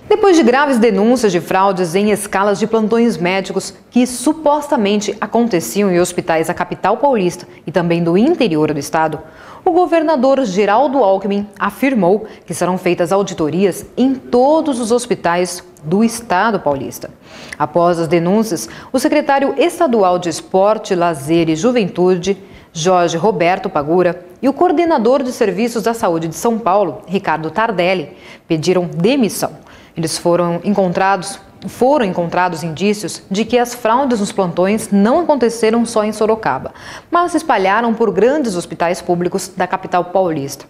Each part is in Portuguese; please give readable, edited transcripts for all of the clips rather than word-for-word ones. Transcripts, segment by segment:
Depois de graves denúncias de fraudes em escalas de plantões médicos que supostamente aconteciam em hospitais da capital paulista e também do interior do estado, o governador Geraldo Alckmin afirmou que serão feitas auditorias em todos os hospitais do estado paulista. Após as denúncias, o secretário estadual de Esporte, Lazer e Juventude, Jorge Roberto Pagura, e o coordenador de Serviços da Saúde de São Paulo, Ricardo Tardelli, pediram demissão. Eles foram encontrados indícios de que as fraudes nos plantões não aconteceram só em Sorocaba, mas se espalharam por grandes hospitais públicos da capital paulista.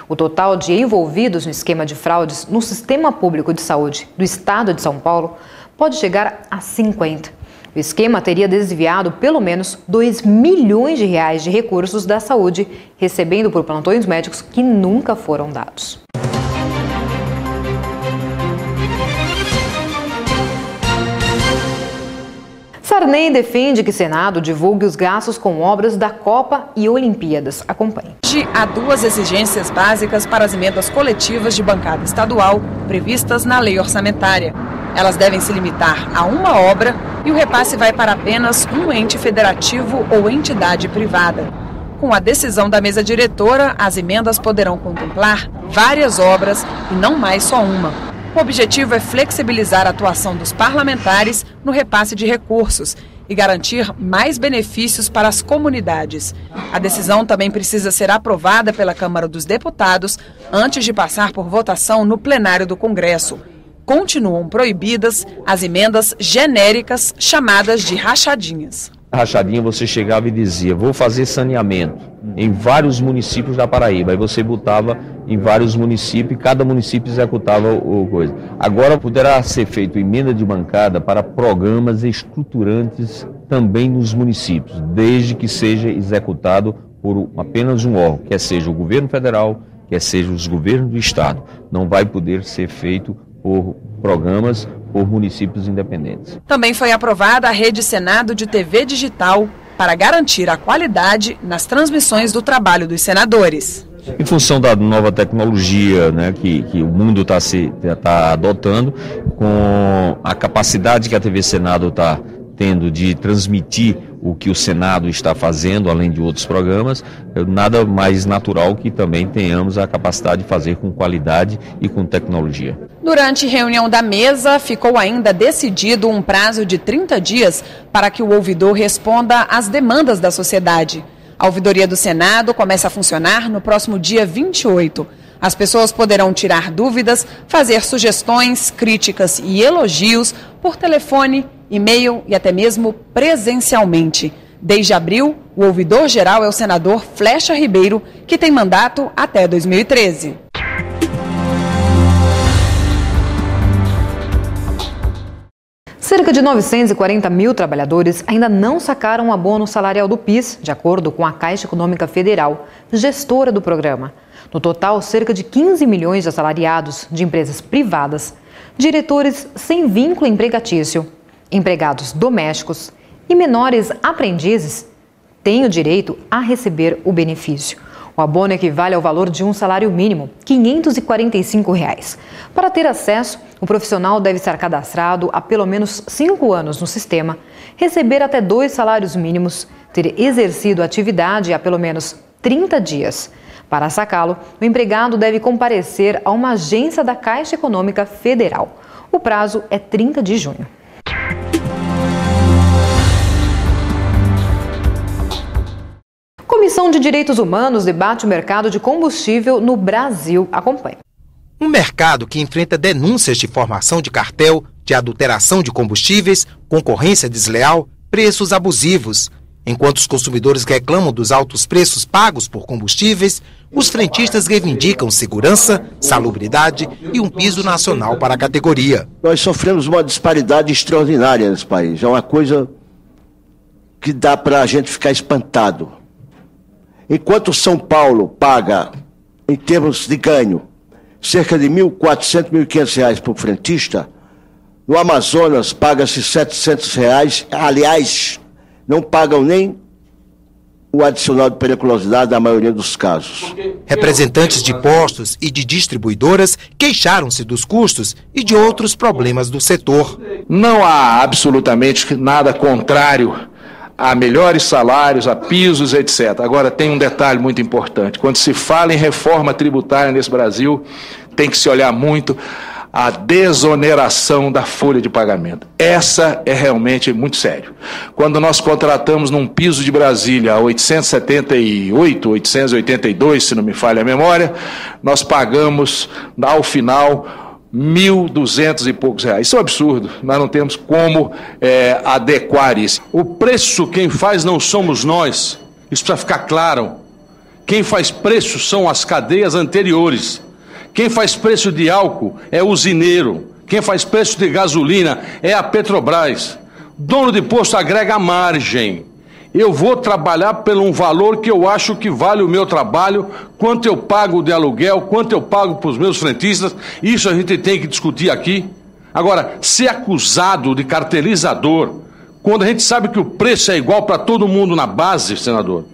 O total de envolvidos no esquema de fraudes no sistema público de saúde do estado de São Paulo pode chegar a 50. O esquema teria desviado pelo menos R$2 milhões de recursos da saúde, recebendo por plantões médicos que nunca foram dados. Sarney defende que Senado divulgue os gastos com obras da Copa e Olimpíadas. Acompanhe. Hoje há duas exigências básicas para as emendas coletivas de bancada estadual previstas na lei orçamentária. Elas devem se limitar a uma obra e o repasse vai para apenas um ente federativo ou entidade privada. Com a decisão da mesa diretora, as emendas poderão contemplar várias obras e não mais só uma. O objetivo é flexibilizar a atuação dos parlamentares no repasse de recursos e garantir mais benefícios para as comunidades. A decisão também precisa ser aprovada pela Câmara dos Deputados antes de passar por votação no plenário do Congresso. Continuam proibidas as emendas genéricas chamadas de rachadinhas. Rachadinha, você chegava e dizia, vou fazer saneamento em vários municípios da Paraíba. Aí você botava em vários municípios e cada município executava o coisa. Agora poderá ser feita emenda de bancada para programas estruturantes também nos municípios, desde que seja executado por apenas um órgão, quer seja o governo federal, quer seja os governos do estado. Não vai poder ser feito por programas por municípios independentes. Também foi aprovada a Rede Senado de TV digital para garantir a qualidade nas transmissões do trabalho dos senadores. Em função da nova tecnologia, né, que o mundo está adotando, com a capacidade que a TV Senado está tendo de transmitir o que o Senado está fazendo, além de outros programas, nada mais natural que também tenhamos a capacidade de fazer com qualidade e com tecnologia. Durante reunião da mesa, ficou ainda decidido um prazo de 30 dias para que o ouvidor responda às demandas da sociedade. A ouvidoria do Senado começa a funcionar no próximo dia 28. As pessoas poderão tirar dúvidas, fazer sugestões, críticas e elogios por telefone, e-mail e até mesmo presencialmente. Desde abril, o ouvidor-geral é o senador Flecha Ribeiro, que tem mandato até 2013. Cerca de 940 mil trabalhadores ainda não sacaram o abono salarial do PIS, de acordo com a Caixa Econômica Federal, gestora do programa. No total, cerca de 15 milhões de assalariados de empresas privadas, diretores sem vínculo empregatício, empregados domésticos e menores aprendizes têm o direito a receber o benefício. O abono equivale ao valor de um salário mínimo, R$ 545. Para ter acesso, o profissional deve estar cadastrado há pelo menos 5 anos no sistema, receber até 2 salários mínimos, ter exercido a atividade há pelo menos 30 dias. Para sacá-lo, o empregado deve comparecer a uma agência da Caixa Econômica Federal. O prazo é 30 de junho. Comissão de Direitos Humanos debate o mercado de combustível no Brasil. Acompanhe. Um mercado que enfrenta denúncias de formação de cartel, de adulteração de combustíveis, concorrência desleal, preços abusivos. Enquanto os consumidores reclamam dos altos preços pagos por combustíveis, os frentistas reivindicam segurança, salubridade e um piso nacional para a categoria. Nós sofremos uma disparidade extraordinária nesse país. É uma coisa que dá para a gente ficar espantado. Enquanto São Paulo paga, em termos de ganho, cerca de R$ 1.400, R$ 1.500 por frentista, no Amazonas paga-se R$ 700. Aliás, não pagam nem o adicional de periculosidade na maioria dos casos. Representantes de postos e de distribuidoras queixaram-se dos custos e de outros problemas do setor. Não há absolutamente nada contrário a melhores salários, a pisos, etc. Agora, tem um detalhe muito importante. Quando se fala em reforma tributária nesse Brasil, tem que se olhar muito a desoneração da folha de pagamento. Essa é realmente muito sério. Quando nós contratamos num piso de Brasília a 878, 882, se não me falha a memória, nós pagamos, ao final, 1.200 e poucos reais. Isso é um absurdo. Nós não temos como adequar isso. O preço quem faz não somos nós. Isso precisa ficar claro. Quem faz preço são as cadeias anteriores. Quem faz preço de álcool é o usineiro. Quem faz preço de gasolina é a Petrobras. Dono de posto agrega margem. Eu vou trabalhar por um valor que eu acho que vale o meu trabalho, quanto eu pago de aluguel, quanto eu pago para os meus frentistas. Isso a gente tem que discutir aqui. Agora, ser acusado de cartelizador, quando a gente sabe que o preço é igual para todo mundo na base, senador,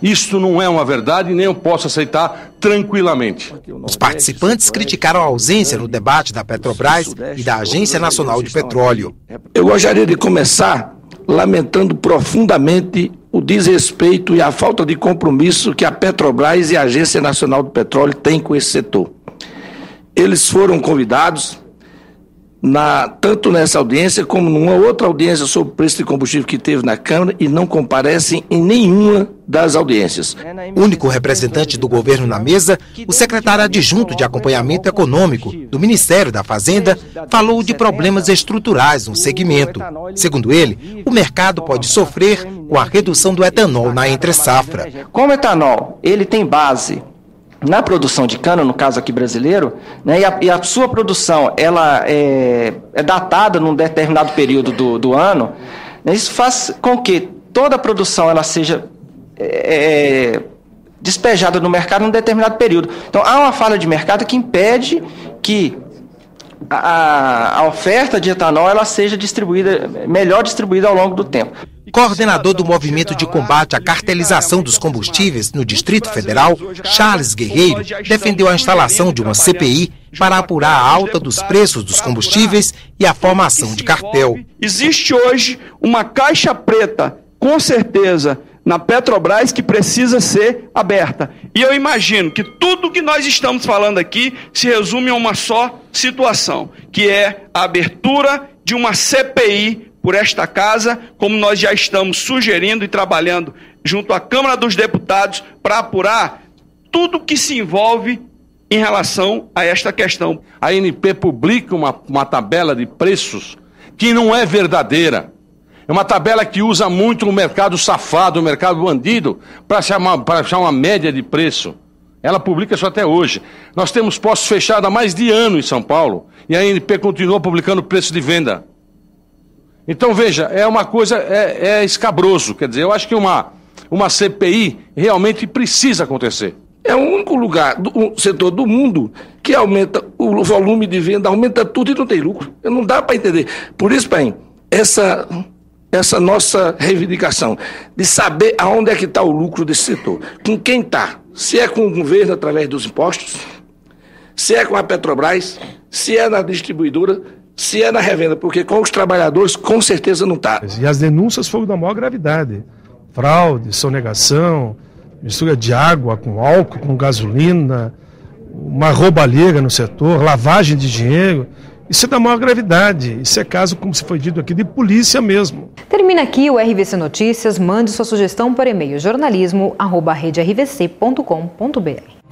isto não é uma verdade e nem eu posso aceitar tranquilamente. Os participantes criticaram a ausência no debate da Petrobras e da Agência Nacional de Petróleo. Eu gostaria de começar lamentando profundamente o desrespeito e a falta de compromisso que a Petrobras e a Agência Nacional do Petróleo têm com esse setor. Eles foram convidados, tanto nessa audiência como numa outra audiência sobre o preço de combustível que teve na Câmara, e não comparecem em nenhuma das audiências. Único representante do governo na mesa, o secretário adjunto de acompanhamento econômico do Ministério da Fazenda falou de problemas estruturais no segmento. Segundo ele, o mercado pode sofrer com a redução do etanol na entre-safra. Como o etanol ele tem base na produção de cana, no caso aqui brasileiro, né, e a sua produção ela é datada num determinado período do ano, né, isso faz com que toda a produção ela seja despejada no mercado num determinado período. Então, há uma falha de mercado que impede que a oferta de etanol ela seja melhor distribuída ao longo do tempo. Coordenador do Movimento de Combate à Cartelização dos Combustíveis no Distrito Federal, Charles Guerreiro, defendeu a instalação de uma CPI para apurar a alta dos preços dos combustíveis e a formação de cartel. Existe hoje uma caixa preta, com certeza, na Petrobras que precisa ser aberta. E eu imagino que tudo que nós estamos falando aqui se resume a uma só situação, que é a abertura de uma CPI por esta casa, como nós já estamos sugerindo e trabalhando junto à Câmara dos Deputados para apurar tudo que se envolve em relação a esta questão. A ANP publica uma tabela de preços que não é verdadeira. É uma tabela que usa muito o mercado safado, o mercado bandido, para achar uma média de preço. Ela publica isso até hoje. Nós temos postos fechados há mais de ano em São Paulo e a ANP continua publicando preço de venda. Então, veja, é uma coisa, escabroso. Quer dizer, eu acho que uma CPI realmente precisa acontecer. É o único lugar do setor do mundo que aumenta o volume de venda, aumenta tudo e não tem lucro. Não dá para entender. Por isso, Paim, essa nossa reivindicação de saber aonde é que está o lucro desse setor, com quem está, se é com o governo através dos impostos, se é com a Petrobras, se é na distribuidora, se é na revenda, porque com os trabalhadores com certeza não está. E as denúncias foram da maior gravidade, fraude, sonegação, mistura de água com álcool, com gasolina, uma roubalheira no setor, lavagem de dinheiro. Isso é da maior gravidade, isso é caso, como se foi dito aqui, de polícia mesmo. Termina aqui o RVC Notícias, mande sua sugestão por e-mail jornalismo@redervc.com.br.